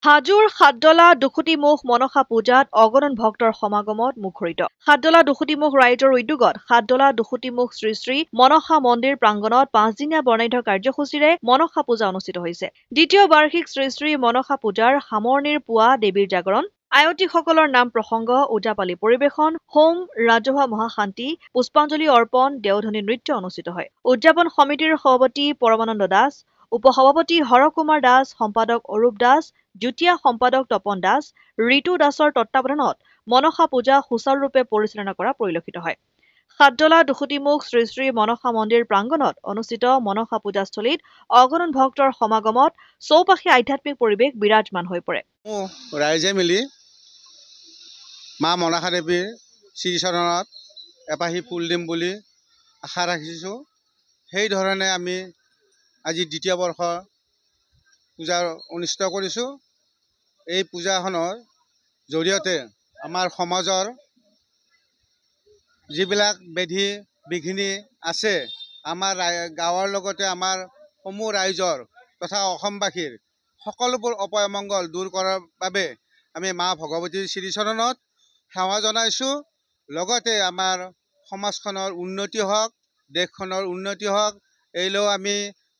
হাজোৰ সাতদলা দুখুটিমুখ মনসা পূজাত অগণন ভক্তৰ সমাগমত মুখৰিত। সাতদলা দুখুটিমুখ ৰাইজৰ উদ্যোগত সাতদলা দুখুটিমুখ শ্ৰী শ্ৰী মনসা মন্দিৰ প্ৰাংগণত 5 দিনীয়া বৰ্ণাঢ্য কাৰ্যসূচীৰে মনসা পূজা অনুষ্ঠিত হৈছে। দ্বিতীয় বাৰ্ষিক শ্ৰী শ্ৰী মনসা পূজাৰ সামৰণিৰ পুৱা দেৱীৰ জাগৰণ, আয়তীসকলৰ নাম প্ৰসংগ, ওজাপালি পৰিৱেশন, হোম, ৰাজহুৱা মহাশান্তি, পুষ্পাঞ্জলি অৰ্পণ, দেওধনী নৃত্য অনুষ্ঠিত হয়। উদযাপন সমিতিৰ সভাপতি পৰমানন্দ দাস, উপসভাপতি হৰকুমাৰ দাস, সম্পাদক অৰূপ দাস, যুটীয়া সম্পাদক তপন দাস, ঋতু দাসৰ তত্বাৱধানত মনসা পূজা সুচাৰুৰূপে পৰিচালনা কৰা পৰিলক্ষিত হয়। সাতদলা দুখুটিমুখ শ্ৰী শ্ৰী মনসা মন্দিৰ প্ৰাংগণত অনুষ্ঠিত মনসা পূজাস্থলীত অগণন ভক্তৰ সমাগমত চৌপাশে আধ্যাত্মিক পৰিৱেশ বিৰাজমান হৈ পৰে। ৰাইজে মিলি মা মনসা দেৱীৰ শ্ৰীচৰণত এপাহি ফুল দিম বুলি আশা ৰাখিছোঁ। সেইধৰণে আমি আজি দ্বিতীয় বৰ্ষৰ পূজা অনুষ্ঠিত কৰিছোঁ। এই পূজাখনৰ জৰিয়তে আমাৰ সমাজৰ যিবিলাক বেধি বিঘিনি আছে, আমাৰ গাঁৱৰ লগতে আমাৰ সমূহ ৰাইজৰ তথা অসমবাসীৰ সকলোবোৰ অপয়মংগল দূৰ কৰাৰ বাবে আমি মা ভগৱতীৰ শ্ৰীচৰণত সেৱা জনাইছোঁ। লগতে আমাৰ সমাজখনৰ উন্নতি হওক, দেশখনৰ উন্নতি হওক, এইলৈও আমি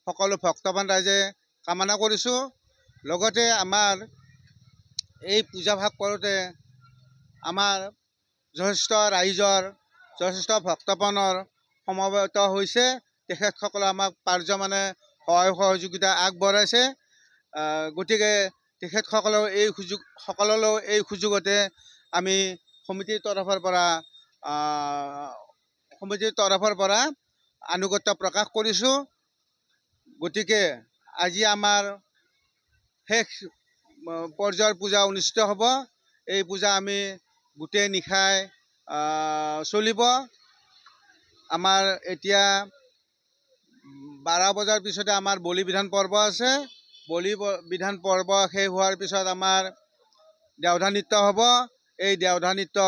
সকলো ভক্তবান ৰাইজে কামনা কৰিছোঁ। লগতে আমাৰ এই পূজাভাগ কৰোঁতে আমাৰ যথেষ্ট ৰাইজৰ যথেষ্ট ভক্তপ্ৰাণৰ সমবেত হৈছে। তেখেতসকলে আমাক পাৰ্যমানে সহায় সহযোগিতা আগবঢ়াইছে। গতিকে তেখেতসকলেও এই সুযোগতে আমি সমিতিৰ তৰফৰ পৰা আনুগত্য প্ৰকাশ কৰিছোঁ। গতিকে আজি আমাৰ শেষ পৰ্যায়ৰ পূজা অনুষ্ঠিত হ'ব। এই পূজা আমি গোটেই নিশাই চলিব। আমাৰ এতিয়া 12 বজাৰ পিছতে আমাৰ বলি বিধান পৰ্ব আছে। বলি বিধান পৰ্ব শেষ হোৱাৰ পিছত আমাৰ দেওধা নৃত্য হ'ব। এই দেওধা নৃত্য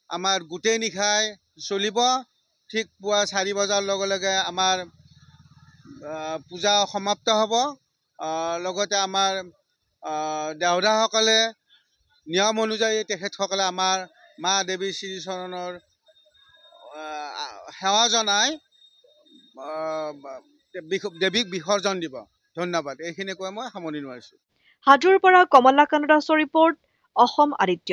আমাৰ গোটেই নিশাই চলিব। ঠিক পুৱা 4 বজাৰ লগে লগে আমাৰ পূজা সমাপ্ত হ'ব। লগতে আমাৰ দেওধাসকলে নিয়ম অনুযায়ী তেখেতসকলে আমাৰ মা দেৱীৰ শ্ৰীচৰণৰ সেৱা জনাই দেৱীক বিসৰ্জন দিব। ধন্যবাদ। এইখিনি কৈ মই সামৰণি মাৰিছোঁ। হাজোৰ পৰা কমলাকান্ত দাসৰ ৰিপৰ্ট, অসম আদিত্য।